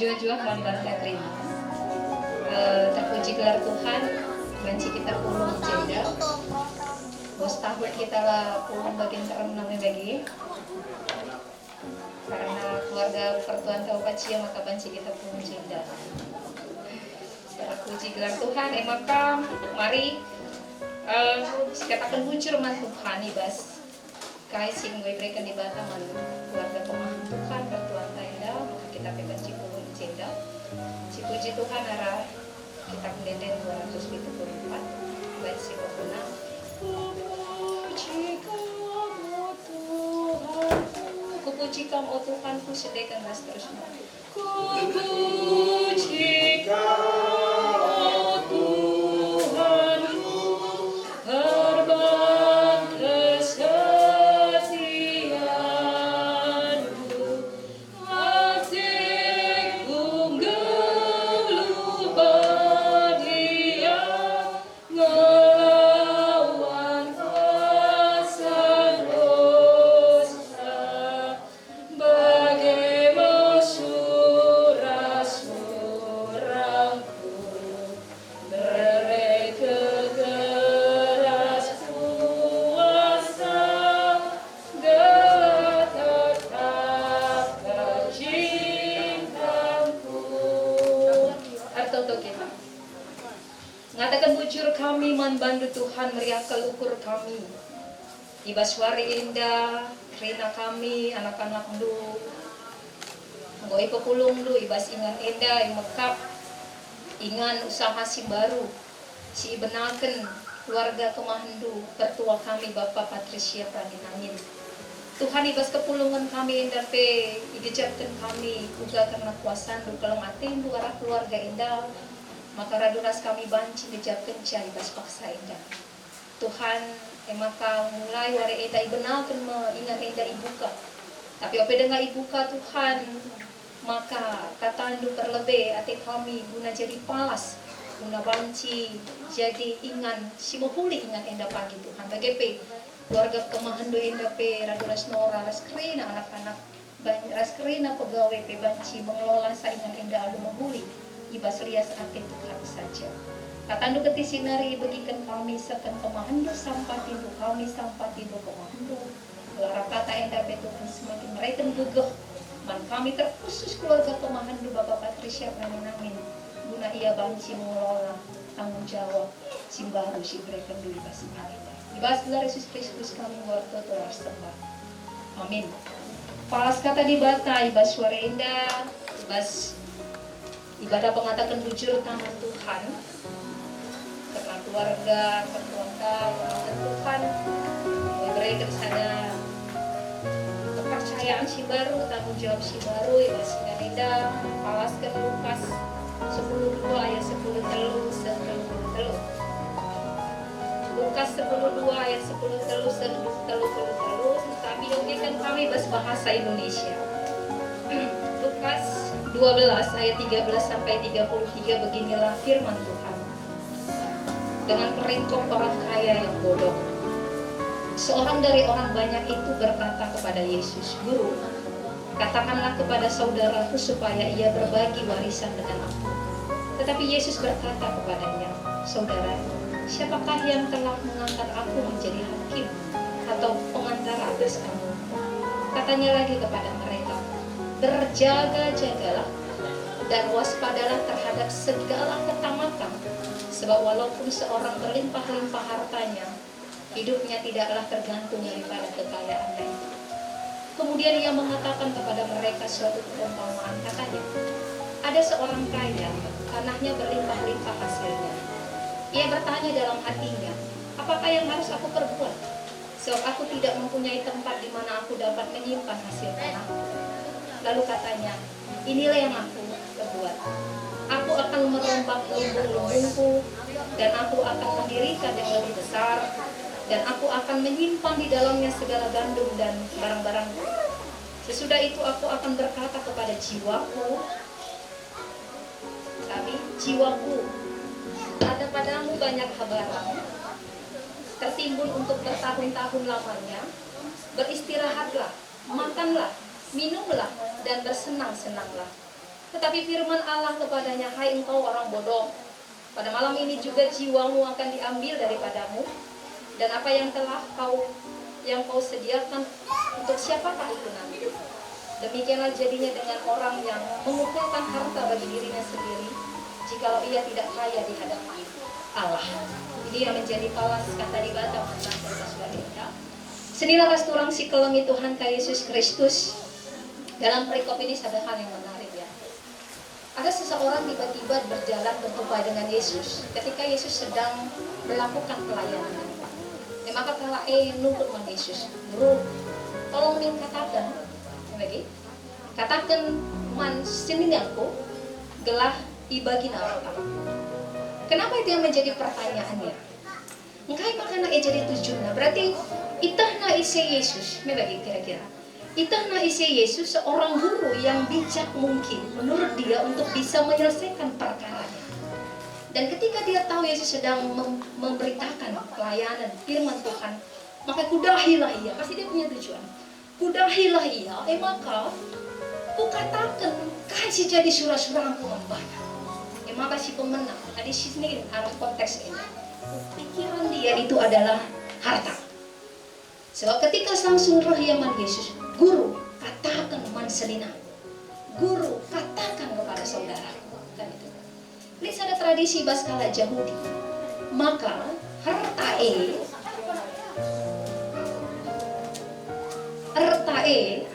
Jua-jua gambar terima. Terpuji gelar Tuhan, banci kita pulung jeda. Bos tahun kita lah pulung bagian terem namanya bagi. Karena keluarga pertuan tahu pacia maka banci kita pulung jeda. Terpuji gelar Tuhan, maka mari katakan buncur man Tuhan ibas. Kai sing gue berikan di Bataman keluarga pemahaman Tuhan pertuan tenda maka kita banci pulung jeda. Puji Tuhan arah kita mendeden 274 baik si pokoknya Kupuji kamu Tuhan ku sedekan dan seterusnya Kupuji kamu Tuhan terbang kesetiaanmu hatiku ngelupa dia ngelawan kuasa dosa bagai surah-surahku mereka keras kuasa tetap cintaku. Arto kita ngatakan bujur kami man bandu Tuhan meriah kelukur kami ibas wari indah rina kami anak-anak lu ngoi pepulung lu ibas ingan indah yang mekap ingan usaha si baru si benaken keluarga kemahandu pertua kami Bapak Patricia Pradinangin Tuhan ibas kepulungan kami indah pe igejatkan kami uga karena kuasan du kelem atin du arah keluarga indah maka raduras kami banci gejatkan cai ibas paksa indah Tuhan maka mulai wari indah ibenalkan ingat indah ibuka tapi ope dengan ibuka Tuhan maka katandu terlebih ati kami guna jadi palas guna banci jadi ingan si mohuli ingat indah pagi Tuhan bagaimana keluarga kemahandu indah pe raduras nora raskrina anak-anak raskrina pegawai pe banci mengelola saingan indah alu mohuli ibas rias ati Tuhan saja katandu ketisinari bagikan kami sekan kemahandu sampai tindu kami sampai tindu kemahandu gelara kata indah pe Tuhan semakin mereka gegeh man kami terkhusus keluarga pemahandu Bapak Patricia Pradinangin guna ia banci mengelola tanggung jawab simbaru si mereka dulu ibas indah ibas gelar Yesus Kristus kami warto tolar sembah amin palas kata di bata ibas suara indah ibas ibadah pengatakan bujur tangan Tuhan karena keluarga pertuangka Tuhan memberikan sana kepercayaan si baru tanggung jawab si baru ibas indah palaskan Lukas 10:2 ayat 10 telu Lukas 10:2 ayat 10 telu kami dongengkan kami bahasa Indonesia Lukas 12 ayat 13 sampai 33 beginilah firman Tuhan dengan perintah orang kaya yang bodoh seorang dari orang banyak itu berkata kepada Yesus Guru katakanlah kepada saudaraku supaya ia berbagi warisan dengan aku tetapi Yesus berkata kepadanya saudara siapakah yang telah mengangkat aku menjadi hakim atau pengantara atas kamu katanya lagi kepada mereka berjaga-jagalah dan waspadalah terhadap segala ketamatan sebab walaupun seorang berlimpah-limpah hartanya hidupnya tidaklah tergantung daripada kekayaannya itu. Kemudian ia mengatakan kepada mereka suatu perumpamaan katanya ada seorang kaya tanahnya berlimpah-limpah hasilnya ia bertanya dalam hatinya apakah yang harus aku perbuat sebab aku tidak mempunyai tempat di mana aku dapat menyimpan hasil tanahku. Lalu katanya, inilah yang aku perbuat. Aku akan merombak lumbung-lumbungku dan aku akan mendirikan yang lebih besar dan aku akan menyimpan di dalamnya segala gandum dan barang-barangku. Sesudah itu aku akan berkata kepada jiwaku, jiwaku, ada padamu banyak habaran, tertimbun untuk bertahun-tahun lamanya, beristirahatlah, makanlah, minumlah, dan bersenang-senanglah. Tetapi firman Allah kepadanya, hai engkau orang bodoh, pada malam ini juga jiwamu akan diambil daripadamu, dan apa yang telah kau sediakan untuk siapakah itu nanti? Demikianlah jadinya dengan orang yang mengumpulkan harta bagi dirinya sendiri, jikalau ia tidak kaya di hadapan Allah. Ini yang menjadi palas kata di Batam tentang saudara. Senilah kasturang si kelengi Tuhan ka Yesus Kristus. Dalam perikop ini ada hal yang menarik ya. Ada seseorang tiba-tiba berjalan berjumpa dengan Yesus ketika Yesus sedang melakukan pelayanan. Maka kala nunggu dengan Yesus, Guru, tolong min katakan, lagi, katakan man sininganku gelah ibagi apa? Kenapa itu yang menjadi pertanyaannya? Engkai makana jadi tujuannya. Berarti itahna isi Yesus, bagi kira-kira. Itahna isi Yesus seorang guru yang bijak mungkin menurut dia untuk bisa menyelesaikan perkaranya. Dan ketika dia tahu Yesus sedang memberitakan pelayanan firman Tuhan, maka kudahilah ia, pasti dia punya tujuan. Kudahilah ia, maka kukatakan kasih jadi surah-surah aku membana. Maka si pemenang, di sini arah konteks ini, pikiran dia itu adalah harta. Sebab ketika langsung rahiman Yesus, Guru katakan man selina, Guru katakan kepada saudara, kan itu. Lihat ada tradisi Baskala Yahudi, maka hartae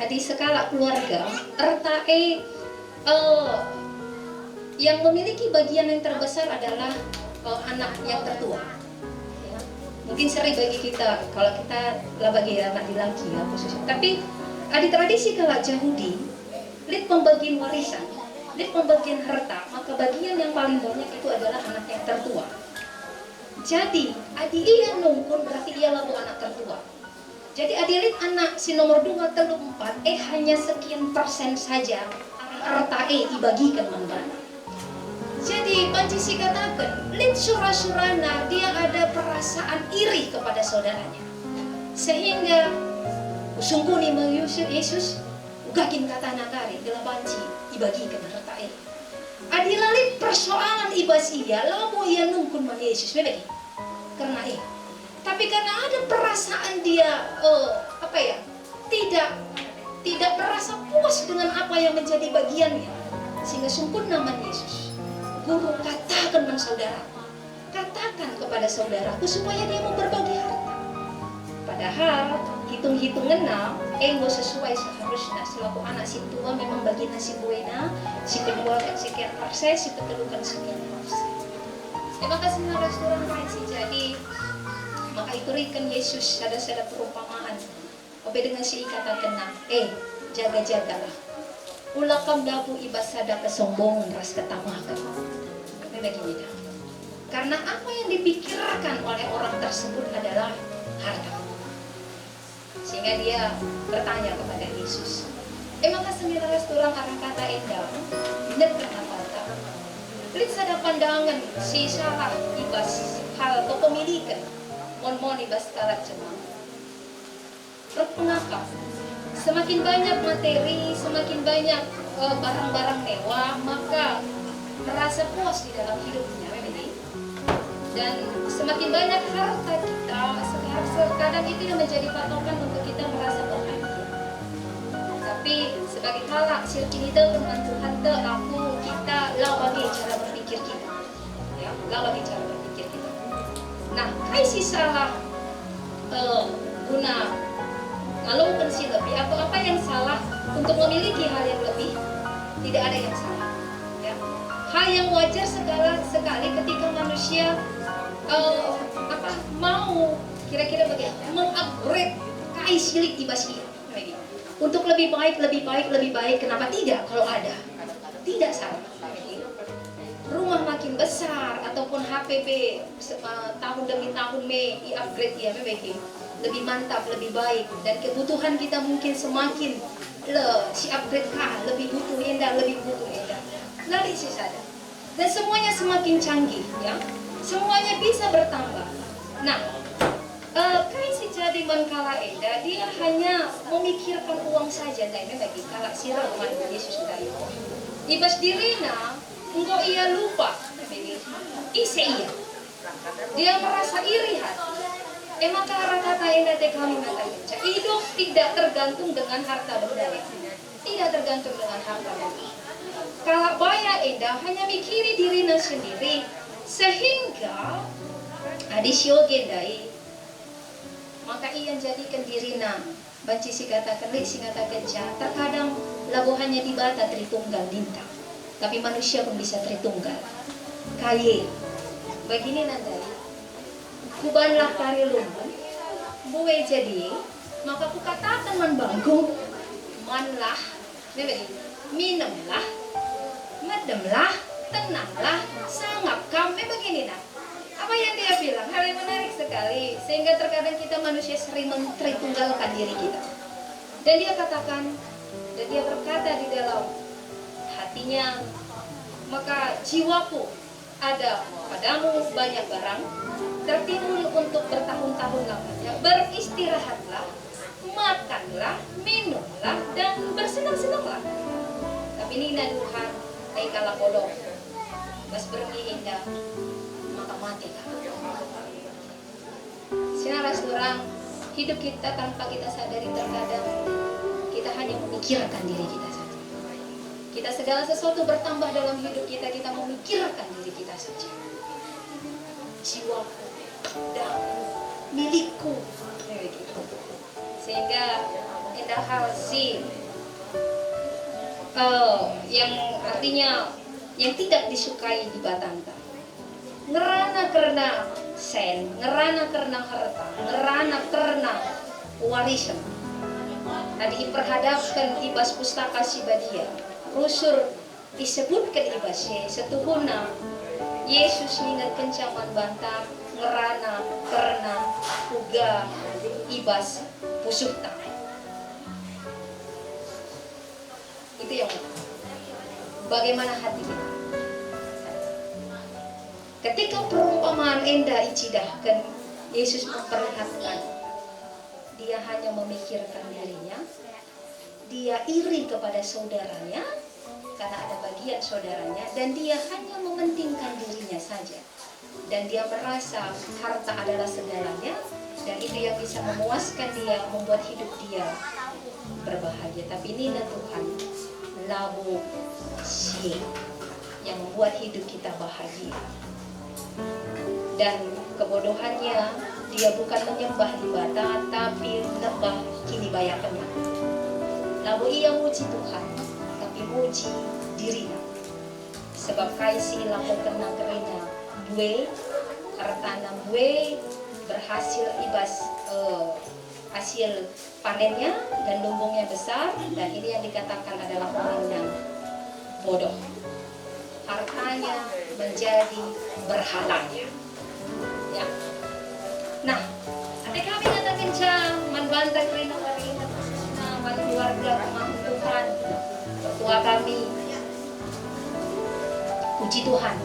di skala keluarga, hartae yang memiliki bagian yang terbesar adalah anak yang tertua. Ya. Mungkin sering bagi kita kalau kita lah bagi anak laki ya khususnya. Tapi di tradisi kala Yahudi, lihat pembagian warisan. Di pembagian harta, maka bagian yang paling banyak itu adalah anak yang tertua. Jadi, adi ia nungkun berarti ia lalu anak tertua. Jadi adilit anak si nomor 2, 3, 4, hanya sekian persen saja harta dibagikan membana. Jadi, Panji si katakan, lid surah-surana dia ada perasaan iri kepada saudaranya. Sehingga, usungkuni mengusir Yesus, ugakin kata nakari, gila Panji, dibagikan harta ini. Adilalit persoalan ibas ia, lalu ia nungkun man Yesus, memang karena ini. Tapi karena ada perasaan dia, tidak merasa puas dengan apa yang menjadi bagiannya, sehingga sungkun nama Yesus. Guru katakan man saudara, katakan kepada saudaraku supaya dia mau berbagi harta. Padahal hitung-hitungan enggo sesuai seharusnya selaku anak si tua memang bagi nasi buena, si kedua kan sekian persen, si ketiga kan sekian persen. Terima kasih restoran lain sih. Jadi maka itu ikan Yesus ada perumpamaan. Obe dengan si kata kena, jaga-jagalah. Ulakam dapu ibas sada kesombongan ras ketamakan. Tapi begini dah. Karena apa yang dipikirkan oleh orang tersebut adalah harta. Sehingga dia bertanya kepada Yesus, maka sembilan restoran karena kata endah, benar kenapa tak? Lihat ada pandangan si salah ibas hal kepemilikan, mon ibas kalat cemang. Berpenakap, semakin banyak materi, semakin banyak barang-barang mewah, maka merasa puas di dalam hidupnya, memang. Dan semakin banyak harta kita, kadang itu yang menjadi patokan untuk kita merasa bahagia. Tapi sebagai halak sirkin itu teman Tuhan kita bagi cara berpikir kita, ya, bagi cara berpikir kita. Nah, kai si salah guna ngalungkan si lebih atau apa yang salah untuk memiliki hal yang lebih? Tidak ada yang salah. Ya. Hal yang wajar sekali ketika manusia mau kira-kira bagaimana mengupgrade kai silik di basia untuk lebih baik. Kenapa tidak? Kalau ada, tidak salah. Rumah makin besar ataupun HPP tahun demi tahun upgrade ya, lebih mantap, lebih baik, dan kebutuhan kita mungkin semakin si upgrade lebih butuh indah. Lalu sih saja. Dan semuanya semakin canggih, ya. Semuanya bisa bertambah. Nah, kai si jadi menkala eda, dia hanya memikirkan uang saja, dan bagi kala sirah umat Yesus dari itu. Ibas dirina, engkau ia lupa. Ise iya. Dia merasa iri hati. Maka kata endate kami mengatakan, hidup tidak tergantung dengan harta benda. Tidak tergantung dengan harta benda. Kalau baya endah hanya mikiri dirinya sendiri, sehingga adisio gendai, maka ia jadikan dirinya banci si katakan terkadang labuhannya dibata tritunggal lintang, tapi manusia pun bisa tritunggal. Kaya begini nandai, kubanlah kari lumbung, buwe jadi, maka ku katakan manbanggung, manlah, minumlah, medemlah, tenanglah, sangap kami begini nah. Apa yang dia bilang? Hal yang menarik sekali, sehingga terkadang kita manusia sering mentritunggalkan diri kita. Dan dia katakan, dan dia berkata di dalam hatinya, maka jiwaku ada padamu banyak barang, tertimbun untuk bertahun-tahun lamanya, beristirahatlah, makanlah, minumlah, dan bersenang-senanglah. Tapi ini Tuhan, kala bodoh, bas bermi indah, maka mati. Sinaras orang, hidup kita tanpa kita sadari terkadang kita hanya memikirkan diri kita saja. Kita segala sesuatu bertambah dalam hidup kita, kita memikirkan diri kita saja. Jiwaku dan milikku, sehingga indah hal sih yang artinya yang tidak disukai di Batanta. Ngerana karena sen, ngerana karena harta, ngerana karena warisan. Tadi diperhadapkan ibas pustaka Sibadia. Rusur disebutkan ibasnya setuhuna Yesus ningat kencaman bantah ngerana karena uga ibas pusukta. Itu yang bagaimana hati kita. Ketika perumpamaan endah icidahkan, Yesus memperlihatkan dia hanya memikirkan dirinya, dia iri kepada saudaranya karena ada bagian saudaranya, dan dia hanya mementingkan dirinya saja, dan dia merasa harta adalah segalanya, dan itu yang bisa memuaskan dia, membuat hidup dia berbahagia. Tapi ini Tuhan labu si yang membuat hidup kita bahagia. Dan kebodohannya, dia bukan menyembah di bata, tapi lembah kini bayakannya. Lalu ia muji Tuhan, tapi muji dirinya. Sebab kaisi laku kena kerina bue, hartana bue berhasil ibas hasil panennya dan lumbungnya besar, dan ini yang dikatakan adalah orang yang bodoh. Hartanya menjadi berhalanya. Ya. Nah, ketika kami katakan manbantah kerina karina keluarga rumah Tuhan, mertua kami, puji Tuhan,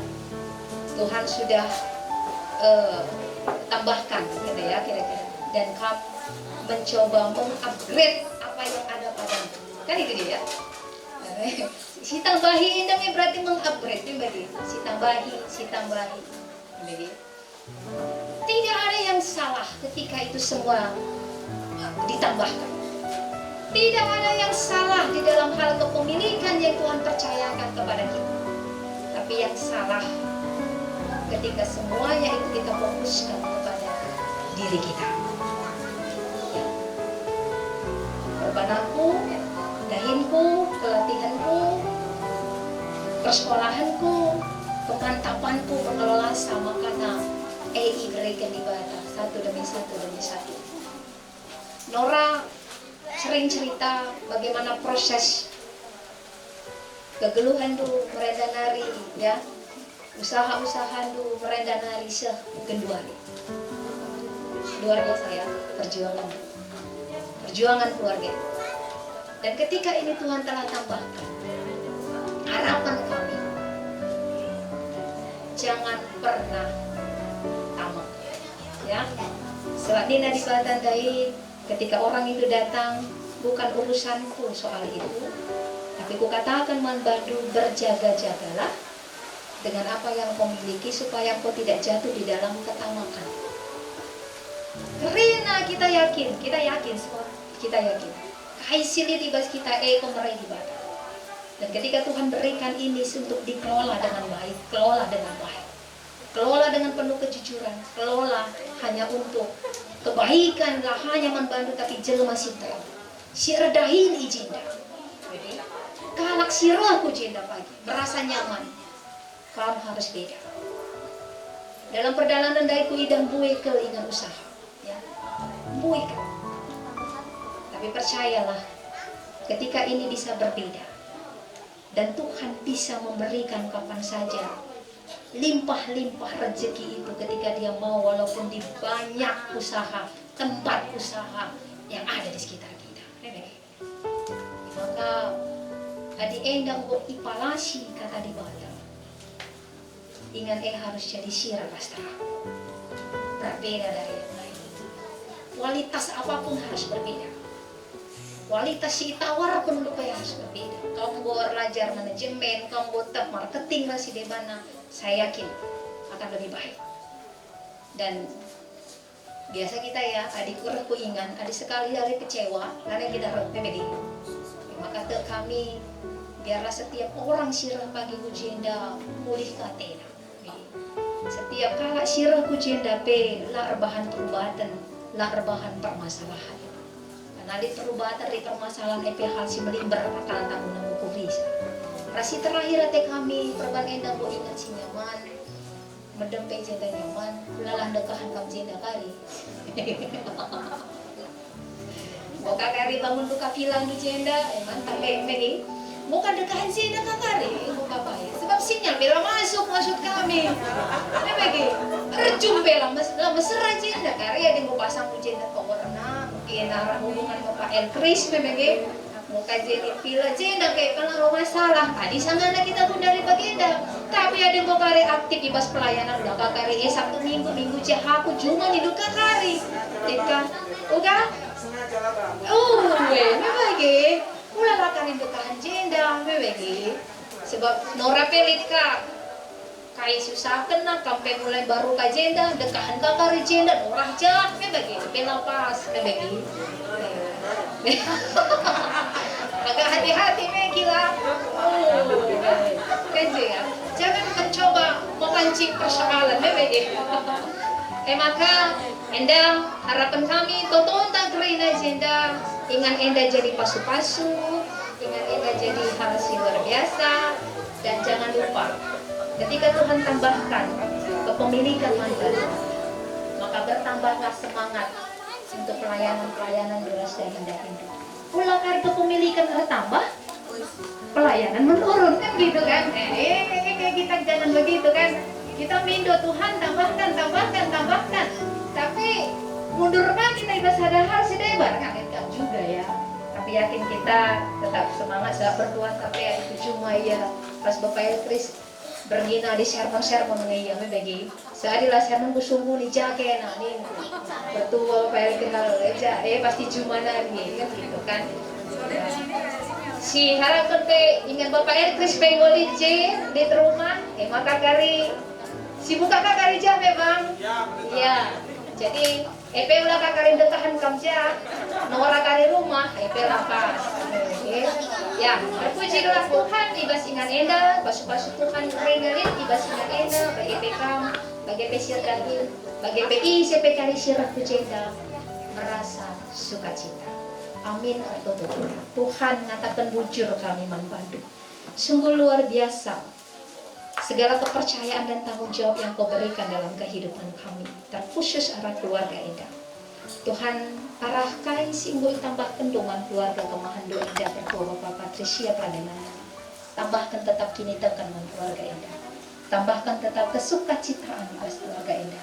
Tuhan sudah tambahkan, gitu ya, kira-kira, dan kami mencoba mengupgrade apa yang ada padamu, kan itu dia. Si tambahi indahnya berarti mengupgrade, si tambahi, tidak ada yang salah ketika itu semua ditambahkan. Tidak ada yang salah di dalam hal kepemilikan yang Tuhan percayakan kepada kita. Tapi yang salah ketika semuanya itu kita fokuskan kepada diri kita. Ya. Perbananku, dahinku, pelatihanku, persekolahanku, kemantapanku mengelola sama karena berikan di bata satu demi satu. Nora sering cerita bagaimana proses kegeluhan dulu merenda nari, ya, usaha-usaha dulu merenda nari segenduari. Luar biasa ya, perjuangan keluarga. Dan ketika ini Tuhan telah tambahkan, harapan kami jangan pernah tamak, ya. Sebab Nina dibatandai ketika orang itu datang, bukan urusanku soal itu, Tapi kukatakan man bandu, berjaga-jagalah dengan apa yang kau miliki supaya kau tidak jatuh di dalam ketamakan. Karena kita yakin semua, kita yakin. Kaisili tibas kita pemerai di bata. Dan ketika Tuhan berikan ini untuk dikelola dengan baik, kelola dengan penuh kejujuran, kelola hanya untuk kebaikan lah, hanya membantu tapi jelema sinta. Siredahin ijinda. Kalak sirahku jenda pagi, merasa nyaman. Kamu harus beda. Dalam perjalanan daiku idang buekel ingat usaha, ya, buekel. Tapi percayalah, ketika ini bisa berbeda, dan Tuhan bisa memberikan kapan saja limpah-limpah rezeki itu ketika dia mau, walaupun di banyak usaha, tempat usaha yang ada di sekitar kita. Maka adi endang go ipalasi kata di bata. Ingat harus jadi sirah pastra. Berbeda dari yang lain. Kualitas apapun harus berbeda. Kualitas si tawar pun harus berbeda. Kamu belajar manajemen, kamu tetap marketing lah si debana, saya yakin akan lebih baik. Dan biasa kita ya, adik ku ingat, adik sekali dari kecewa, karena kita remedi. Maka kami, biarlah setiap orang sirah pagi kujenda pulih katena. Setiap kala sirah kujenda pe lah rebahan perubatan, lah rebahan permasalahan. Karena di perubatan, di permasalahan EP hal si melimber akal tamu namu bisa. Rasi terakhir ate kami perban endang bo ingat si nyaman, medempe jenda nyaman, lalah dekahan kam jenda kali. Boka kari bangun duka pilang di jenda, mantap megi. Bukan dekahan jenda kakari, buka bayar. Sebab sinyal bela masuk kami. Megi, rejum bela mesra jenda kari ada mau pasang jenda ke warna, mungkin arah hubungan Bapak El Kris megi. Muka jadi pila jenda kayak kalau masalah. Tadi sana kita pun dari bagenda. Tapi ada yang kari aktif di bas pelayanan udah kakari Sabtu Minggu aku cuma di duka kari. Tika, udah. Mewege, ulah lakarin dekahan jenda, mewege. Sebab Nora pelit kak, kai susah kena, kampai mulai baru ka jenda, dekahan kakari jenda, Nora jah, mewege, pelapas, mewege. Agak hati-hati megi lah. Kece ya. Jangan mencoba memancing persoalan, mewege. Maka Enda, harapan kami, tonton tak kerina jenda, ingat Enda jadi pasu-pasu, ingat Enda jadi hal luar biasa, dan jangan lupa, ketika Tuhan tambahkan kepemilikan mandat, maka bertambahlah semangat untuk pelayanan-pelayanan deras dan indah itu. Ulang kali kepemilikan bertambah, pelayanan menurun kan gitu kan? Kita jangan begitu kan? Kita mindo Tuhan tambahkan. Tapi mundur kan kita ibadah sadahar si debar kan enggak juga ya. Tapi yakin kita tetap semangat saat berdoa sampai itu cuma ya pas Bapak Kris bergina di sermon ya bagi. Saadilah sermon kusungguh ni jake nah ni bertua Bapak kenal aja pasti cuma nari kan gitu kan. Si harapan pe ingat Bapak Kris pengoli je di rumah maka kari si buka kakari jabe bang. Iya. Jadi, EP ulah kakarin dekahan kamja, nora kari rumah, EP lapas. Ya, berpujilah Tuhan, ibas ingat Enda, basu-basu Tuhan rengerin, ibas ingat Enda, bagi EP kam, bagi EP sirkahin, bagi PI, CP kari sirah kujenda, merasa sukacita. Amin atau Tuhan ngatakan bujur kami membantu. Sungguh luar biasa. Segala kepercayaan dan tanggung jawab yang kau berikan dalam kehidupan kami, terkhusus arah keluarga Enda. Tuhan arahkan simbol tambahkan dengan keluarga kemahan doa Enda berdoa Bapak Patricia Pradana. Tambahkan tetap kini tekan dengan keluarga Enda. Tambahkan tetap kesukacitaan di bas keluarga Enda.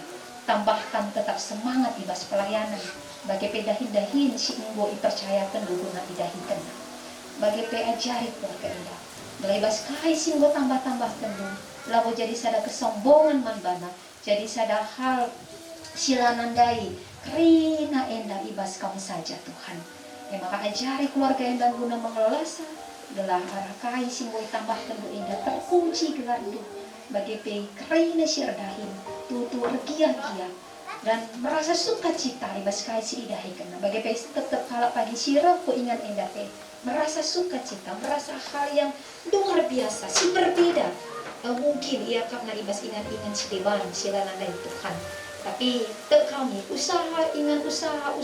Tambahkan tetap semangat di bas pelayanan. Bagi pedahin-dahin simbol dipercayakan guna didahikan. Bagi peajari keluarga Enda. Melibas kai singgo tambah-tambahkan dulu. Lalu jadi sada kesombongan manbana. Jadi sada hal silanandai. Kerina Enda ibas kami saja Tuhan. Maka ajari keluarga Enda guna mengelola gelah arakai singgoy tambahkan do indah terkunci gelar itu bagi pe kerina sirdahin tutu regia-gia dan merasa sukacita ibas kai si idahi kena bagi pe tetap kalau pagi sirah ko ingat indah pe merasa sukacita, merasa hal yang luar biasa, si berbeda. Mungkin ia karena ibas ingat-ingat si dewan sila nandai Tuhan, tapi kami usaha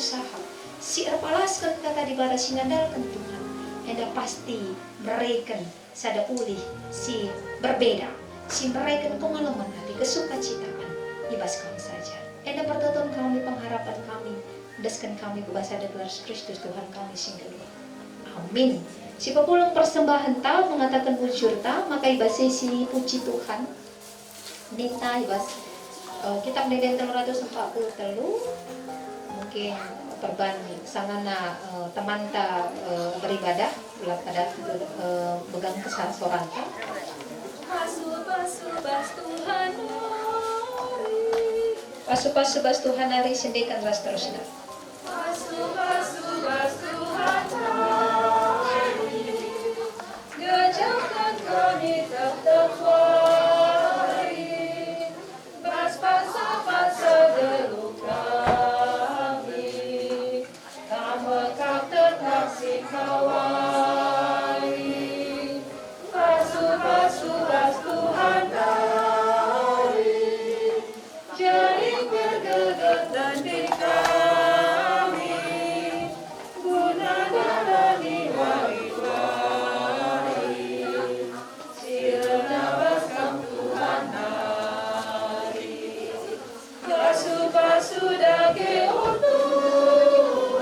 si erpalaskan kata di barat sinandalkan Tuhan, hendak pasti mereka sada pulih si berbeda, si mereka pengalaman hati kesukacitaan ibas kami saja. Hendak pertonton kami pengharapan kami, daskan kami bahasa gelar Kristus Tuhan kami sing kedua. Amin. Si pepulung persembahan ta mengatakan bujur ta maka ibas si puji Tuhan. Minta ibas kitab Deden 343 mungkin perban sangana teman ta beribadah ulah pada pegang kesasoran ta. Pasu bas Tuhan hari sendikan ras terusna. Pasu bas Tuhan gejauhkan kami tertawari bas-basa geluk kami kamekap tetap si kawari pasu bas Tuhan dari jadi bergeget dan di kami guna dalani sudah ke Tuhan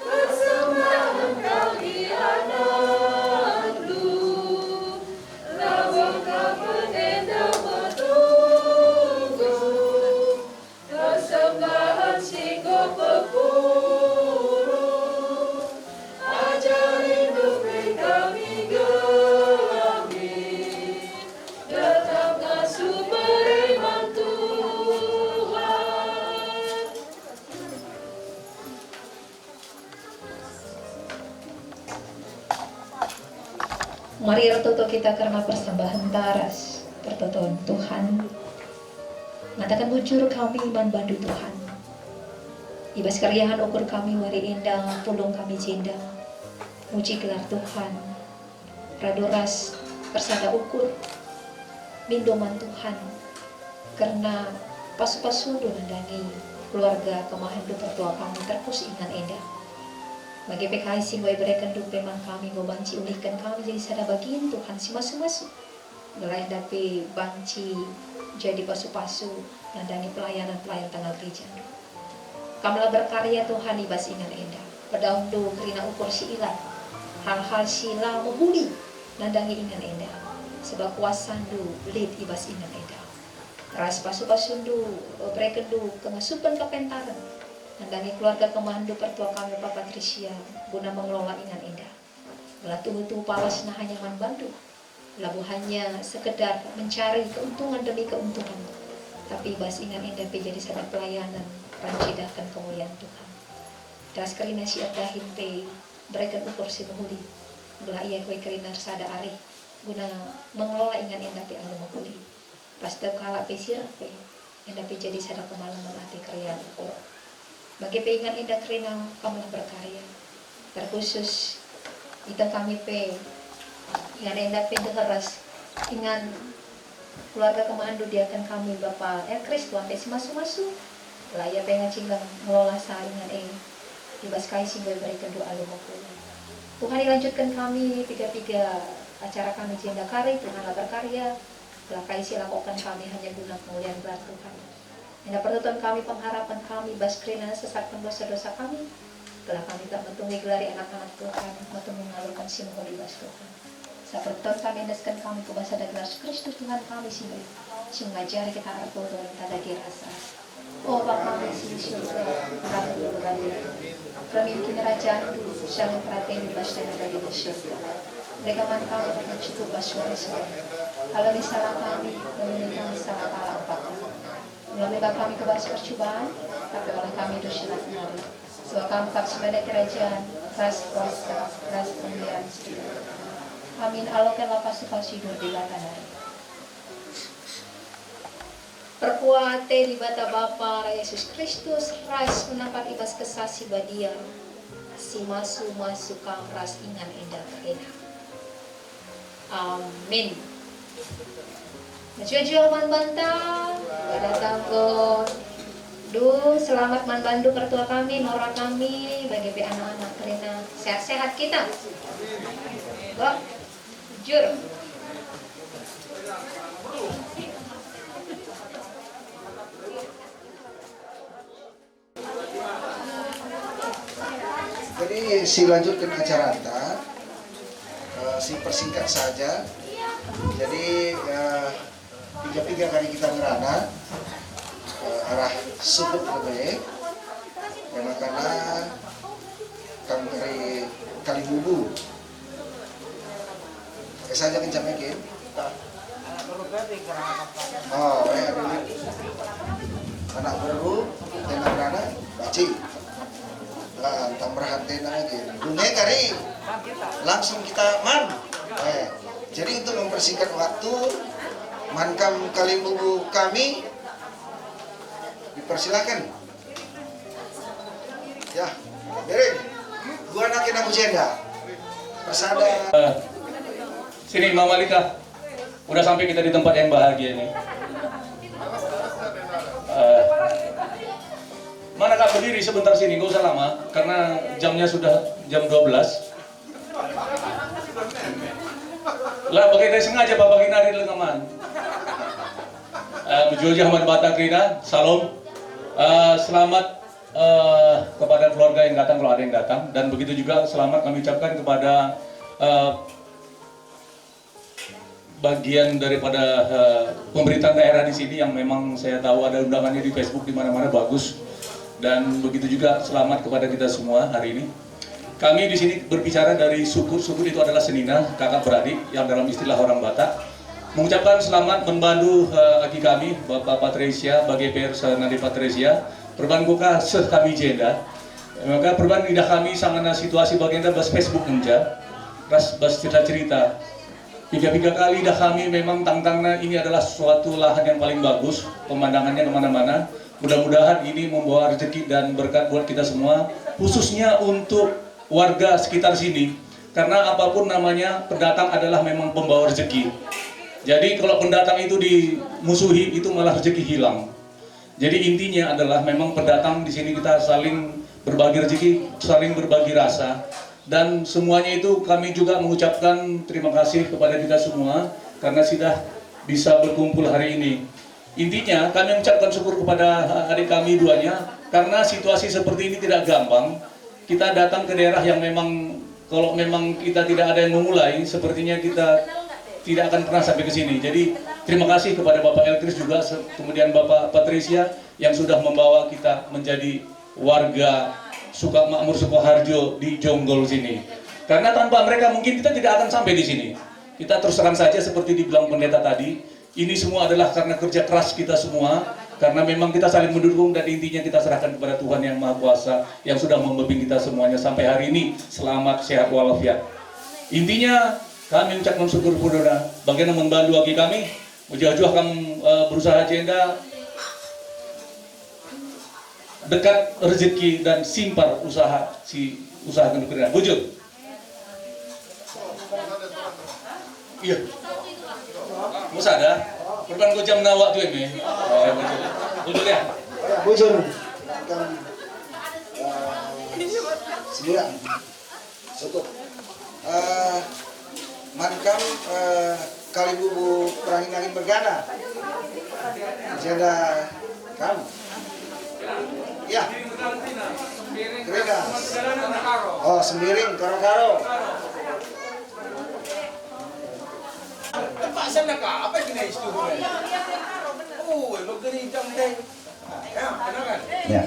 persembahan kau di anakku lawang kau penenda bertunggu persembahan singgo pepuru ajarin dukai kami kami tetap ngasuh beriman Mari retoto kita karena persembahan taras pertoton Tuhan. Ngatakan bujur kami iman bandu Tuhan. Ibas karyahan ukur kami wari indah, pulung kami cinda. Muji gelar Tuhan. Radoras persada ukur. Mindoman Tuhan. Karena pasu-pasu nandangi keluarga kemahandu pertua kami terpus ingan indah. Bagi PKI sing way berikan dup memang kami go banci ulihkan kami jadi sada bagian Tuhan si masu-masu ngelain dapi banci jadi pasu-pasu nandangi pelayan tengah gereja kamilah berkarya Tuhan ibas ingan endah berdaun do kerina ukur si ilah hal-hal sila menghuli nandangi ingan endah sebab kuasan do lid ibas ingan endah ras pasu-pasu do berikan do kengasupan kepentaran nandangi keluarga kemandu pertua kami Bapak Trisya guna mengelola ingan indah. Belah tuhu-tuhu pawas nah hanya membantu. Labu hanya sekedar mencari keuntungan demi keuntungan. Tapi bas ingan indah jadi sadar pelayanan rancidahkan kemuliaan Tuhan. Das kerina si adahin pe berikan ukur si menghuli. Belah ia kue kerina sada ari guna mengelola ingan indah pe anu menghuli. Pas kala pe sirah pe indah pe jadi sadar kemalaman hati kerjaan ukur. Bagi pengingat indah kerina kami berkarya terkhusus kita kami pe ingat indah pe dekeras ingat keluarga kemandu dia akan kami Bapak Kris Tuhan pe si masu-masu lah ya pengen cinggang ngelola saingan ibas kai singgol berikan doa lumokul Tuhan dilanjutkan kami tiga acara kami jenda kari Tuhan berkarya lah kai si lakukan kami hanya guna kemuliaan gelar Tuhan. Hendak pertutuan kami, pengharapan kami, baskrina sesatkan dosa-dosa kami. Telah kami tak menunggu gelari anak-anak Tuhan, menunggu mengalurkan simbol di bas Tuhan. Saat pertutuan kami, hendaskan kami ke bahasa dan gelar Kristus Tuhan kami sendiri. Si mengajari kita arah Tuhan, tak ada dirasa. Oh Bapa kami di surga, berkati berkati. Pemimpin kerajaan itu, saling perhatian di bas dan dari surga. Regaman kami dengan cukup bas suara-suara. Kalau misalnya kami, kami salah kalah apapun. Melalui kami ke bahasa percobaan, tapi oleh kami itu silat kembali. Sebab kami tak sebagai kerajaan, ras kuasa, ras pembiayaan segala. Amin. Alokan lapas sidur di latanai. Perkuate di bata Bapa Yesus Kristus, ras menangkap ibas kesasi badia, si masu kam ras ingan endah enak. Amin. Mencuci man bantang, datang ke selamat man bandu kertua kami, nora kami, bagi anak-anak karena sehat-sehat kita. Wah, jujur. Jadi si lanjutkan acara anta, si persingkat saja. Jadi tiga kali kita ngerana arah sudut lebih, karena kami kali bubu. Saja kencang lagi. Oh, anak baru, tenang ngerana, baci. Tambah hati lagi. Dunia kari langsung kita man. Jadi untuk mempersingkat waktu, mankam kali bubu kami dipersilakan. Ya, Bering. Gua anak Abu Jenda. Persada. Sini Mama Lika. Udah sampai kita di tempat yang bahagia nih. Mana Kak berdiri sebentar sini, gak usah lama, karena jamnya sudah jam 12. Lah, pakai sengaja Bapak Kinari lengaman. Mujoji Ahmad Bata Krina, salam. Selamat kepada keluarga yang datang kalau ada yang datang, dan begitu juga selamat kami ucapkan kepada bagian daripada pemerintahan daerah di sini yang memang saya tahu ada undangannya di Facebook di mana-mana bagus. Dan begitu juga selamat kepada kita semua hari ini. Kami di sini berbicara dari suku itu adalah senina, kakak beradik yang dalam istilah orang Batak. Mengucapkan selamat membantu aki kami, Bapak Patricia, bagi PR Nadi Patricia, perban kuka seh kami jenda. Maka perban idah kami sangat situasi bagian bas Facebook menja, bas cerita-cerita. Tiga kali dah kami memang tangtangna ini adalah suatu lahan yang paling bagus, pemandangannya kemana-mana. Mudah-mudahan ini membawa rezeki dan berkat buat kita semua, khususnya untuk warga sekitar sini. Karena apapun namanya, pendatang adalah memang pembawa rezeki. Jadi kalau pendatang itu dimusuhi, itu malah rezeki hilang. Jadi intinya adalah memang pendatang di sini kita saling berbagi rezeki, saling berbagi rasa. Dan semuanya itu kami juga mengucapkan terima kasih kepada kita semua karena sudah bisa berkumpul hari ini. Intinya kami mengucapkan syukur kepada adik kami duanya karena situasi seperti ini tidak gampang. Kita datang ke daerah yang memang kalau memang kita tidak ada yang memulai, sepertinya kita tidak akan pernah sampai ke sini. Jadi terima kasih kepada Bapak Elkris juga, kemudian Bapak Patricia yang sudah membawa kita menjadi warga Sukamakmur Sukoharjo di Jonggol sini. Karena tanpa mereka mungkin kita tidak akan sampai di sini. Kita terus terang saja seperti dibilang pendeta tadi. Ini semua adalah karena kerja keras kita semua, karena memang kita saling mendukung dan intinya kita serahkan kepada Tuhan yang Maha Kuasa yang sudah membimbing kita semuanya sampai hari ini selamat, sehat, walafiat. Intinya kami mengucapkan syukur kepada bagaimana membantu bagi kami, ujah-ujah kami berusaha jenda dekat rezeki dan simpar usaha kendukirnya. Bujur. Iya. Musa ada. Kurban ko jam na waktu ini. Bujur ya. Bujur. Sembilan. Cukup. Mankam kali bubu perangin angin bergana. Jeda kamu. Ya. Kereda. Oh, sembiring, karo-karo. Pasal nak apa kena isu tu? Oh, begini jam deh. Ya, benar kan? Ya.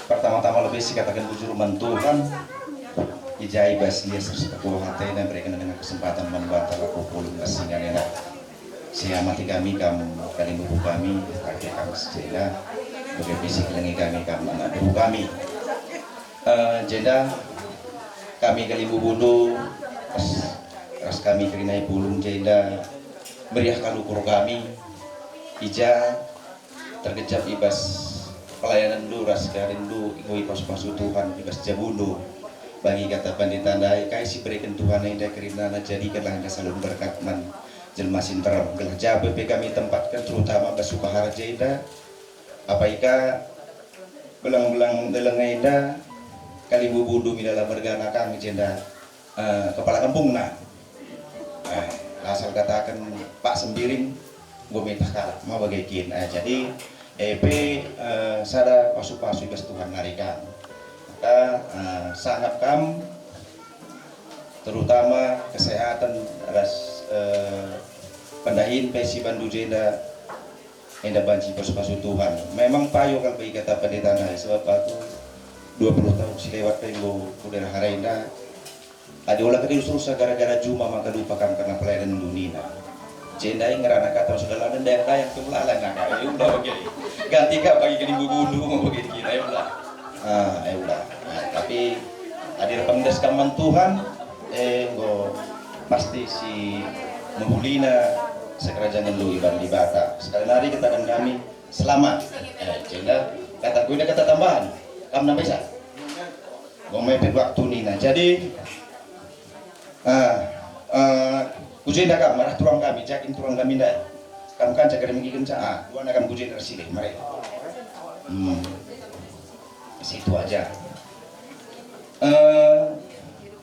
Pertama-tama lebih sih katakan bujur mentuhan ijai baslia sepuluh hati dan berikan dengan kesempatan membantu aku pulih sehingga enak. Siamati kami kali buku kami kakek kami sejeda bagi fisik lengi kami anak buku kami. jeda kami Kalimbu Bundu ras kami kerinai pulung jeda meriah kalukur kami ija terkejap ibas pelayanan lu ras karin lu ingoi pas-pasu Tuhan ibas jabundu bagi kata pandita dai kai si berikan Tuhan yang kerina jadikanlah kasalun berkat man jelma sinteram gelah jabe kami tempatkan terutama basupahara jeda apa ika belang-belang delengenda Kalimbu Bundu midala bergana kami jenda kepala kampung nah asal katakan Pak Sembiring gue minta kalah mau bagaikin jadi EP sada pasu-pasu ibas Tuhan ngarikan maka sangat kam terutama kesehatan ras pendahin pesi bandu jenda enda banci pasu-pasu Tuhan memang payo kan bagi kata pendeta nah sebab aku 20 tahun si lewat pengo udara harenda ada ulah kedil susah gara-gara cuma maka lupakan karena pelayanan dunia jenda yang ngerana kata sudah lalu daerah yang kemulalan nah ya udah begini ganti kak bagi Kalimbu Bundu mau begini kita ya udah tapi ada pemdes kaman Tuhan go pasti si menghulina sekerajaan lu iban di bata sekali hari kita akan kami selamat jenda kata gue kata tambahan kamu nampak bisa ngomepet waktu nina jadi kujenda kak marah turang kami cakin turang kami ndak kamu kan cakar mengikin cah dua nakam kujenda tersilih mereka situ aja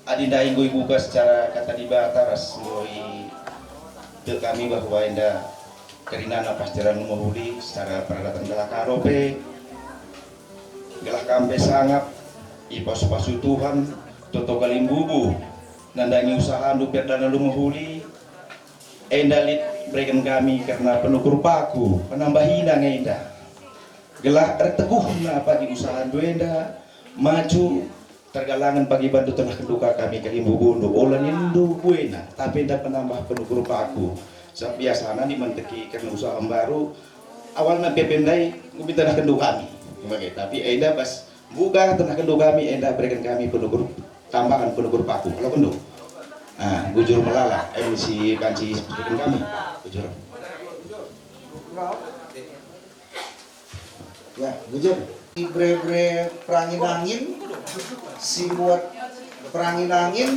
adinda inggo buka secara kata di bataras ngoi ke kami bahwa indah kerinana pastiran menghuli secara peralatan gelah karope gelah kampe sangat ipas-pasu Tuhan toto Kalimbubu nandangi usaha dupiat dana menghuli endalit berikan kami karena penukur paku penambahina ngenda gelah erteguhna pagi usaha duenda maju tergalangan pagi bantu tengah keduka kami Kalimbu Bundu olan indu buena tapi enda penambah penukur paku biasanya dimanteki karena usaha baru awalnya pependai ngubi tanah kendu kami tapi enda pas buka tanah kendu kami enda berikan kami penukur tambahan penukur paku kalau kendu bujur melala si banci berikan kami bujur ya bujur si bre-bre perangin angin si buat perangin angin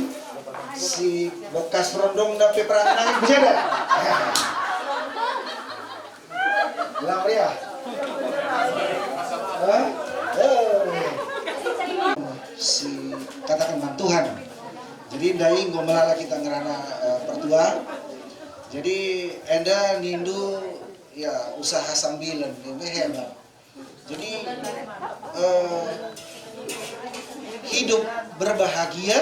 si bekas rondong dapet perangin angin bisa dah bilang ya si katakan bantuan jadi dai ngomelala kita ngerana pertua jadi enda nindu ya usaha sambilan ini hebat jadi hidup berbahagia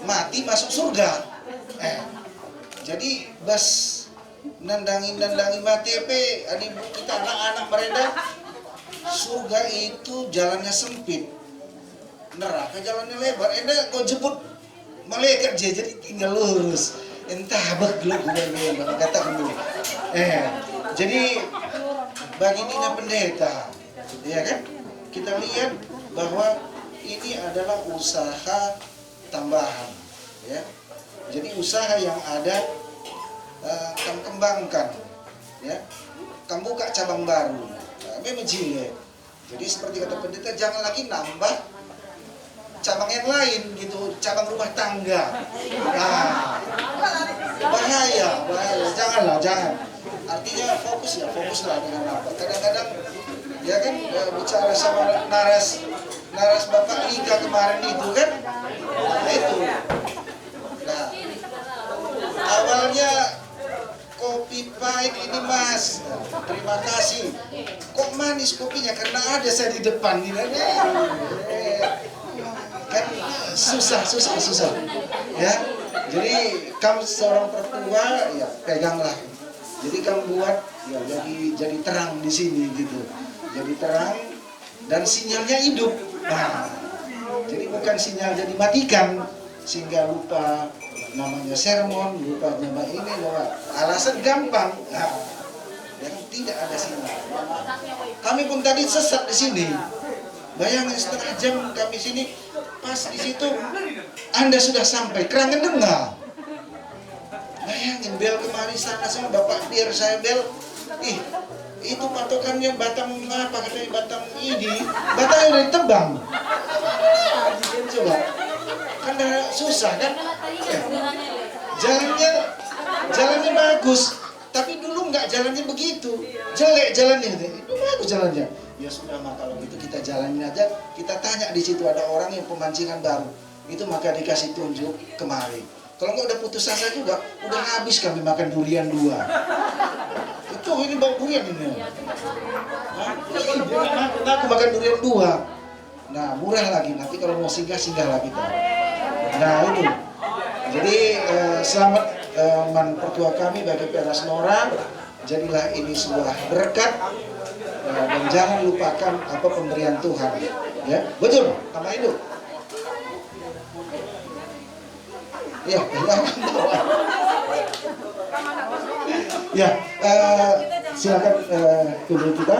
mati masuk surga jadi bas nandangin mati adi kita anak-anak mereka surga itu jalannya sempit neraka jalannya lebar enda kau jemput malaikat jadi tinggal lurus entah begluk gue katakan dulu jadi bagi Nina pendeta ya kan kita lihat bahwa ini adalah usaha tambahan ya jadi usaha yang ada kamu kembangkan ya kamu buka cabang baru memang jadi seperti kata pendeta jangan lagi nambah cabang yang lain gitu cabang rumah tangga bahaya jangan artinya fokuslah dengan apa kadang-kadang ya kan bicara sama naras Bapak Ika kemarin itu kan itu awalnya kopi pahit ini mas terima kasih kok manis kopinya karena ada saya di depan kan susah ya jadi kamu seorang pertua ya peganglah jadi kamu buat ya jadi terang di sini gitu jadi terang dan sinyalnya hidup jadi bukan sinyal jadi matikan sehingga lupa namanya sermon lupa nama ini bahwa alasan gampang yang tidak ada sinyal kami pun tadi sesat di sini Bayangin setengah jam kami sini, pas di situ Anda sudah sampai, kerangan enggak? Bayangin bel kemari sana sama Bapak biar saya bel, itu patokannya batang apa katanya batang ini, batangnya udah ditebang. Coba, kan susah kan? Jalannya bagus, tapi dulu nggak jalannya begitu, jelek jalannya, itu bagus jalannya. Ya sudah mah kalau gitu kita jalanin aja, kita tanya di situ ada orang yang pemancingan baru, itu maka dikasih tunjuk kemari. Kalau nggak udah putus asa juga, udah habis kami makan durian 2. Itu ini bau durian ini. Aku makan durian 2. Nah murah lagi, nanti kalau mau singgah lah kita. Nah itu. Jadi selamat mertua kami bagi Peras Nora, jadilah ini sebuah berkat dan jangan lupakan apa pemberian Tuhan. Ya, betul. Tambah itu. Ya, ya, silakan guru kita.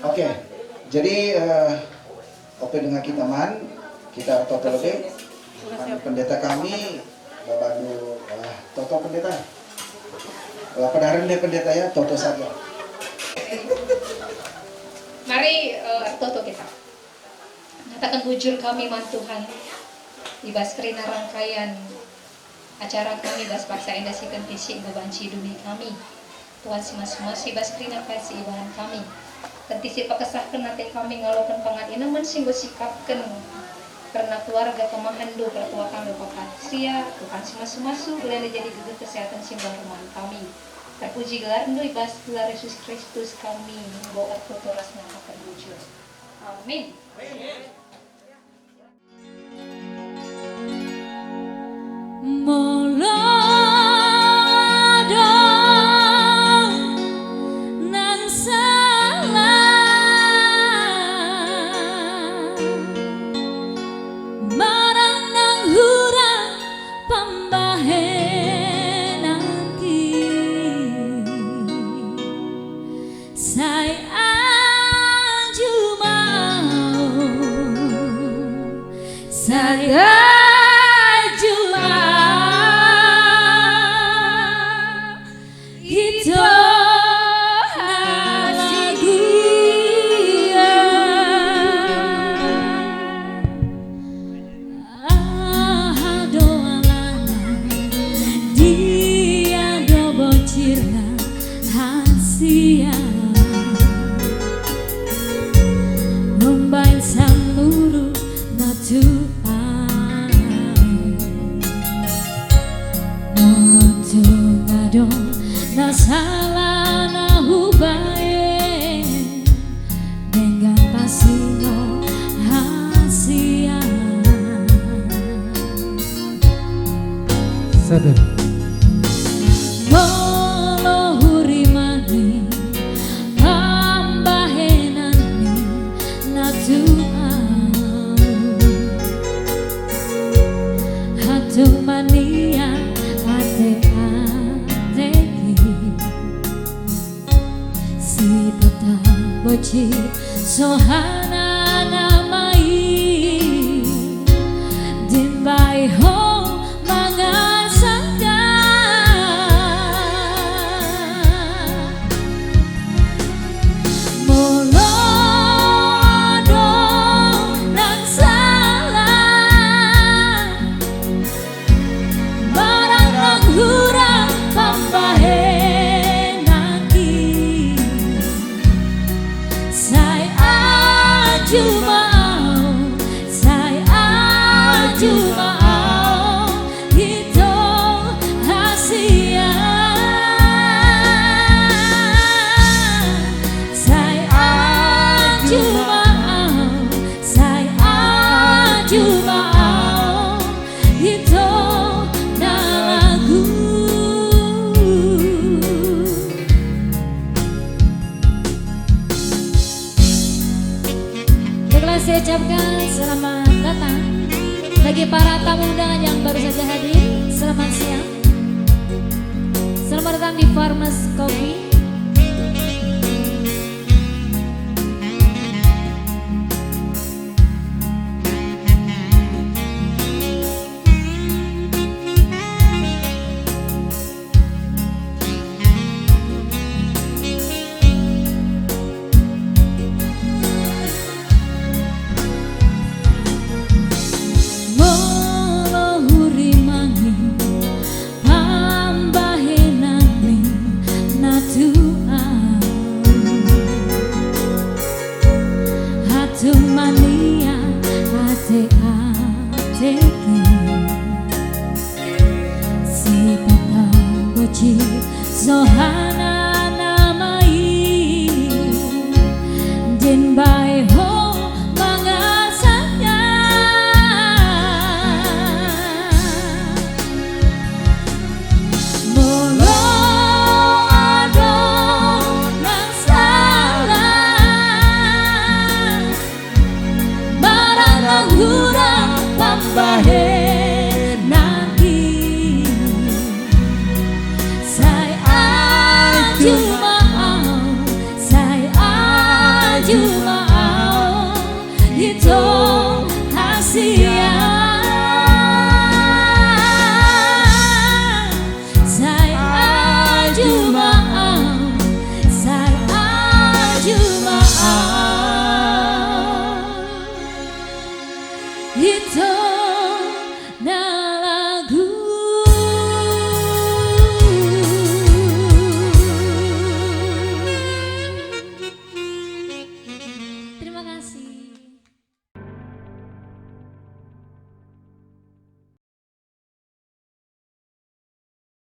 Oke, jadi oke dengan kita man, kita total oke. Pendeta kami, Bapak Nur, Toto pendeta. Padaran deh pendeta ya, Toto saja. Mari Toto kita. Nyatakan bujur kami man Tuhan. Ibas kerina rangkaian acara kami bas paksa indah sikan fisik bebanci dunia kami. Tuhan simas-simas ibas kerina kasih ibahan kami. Tentisi pakesahkan nanti kami ngalokan pangadinan mensinggo sikapkan karena keluarga pemahandu ketua kami Bapak Sia Tuhan simas-simasu boleh jadi gugur kesehatan simbang rumah kami. Terpuji gelar ibas gelar Yesus Kristus kami bawa kotoras nyatakan bujur. Amin. Saya ucapkan selamat datang bagi para tamu undangan yang baru saja hadir. Selamat siang. Selamat datang di Farmers Coffee. Sohana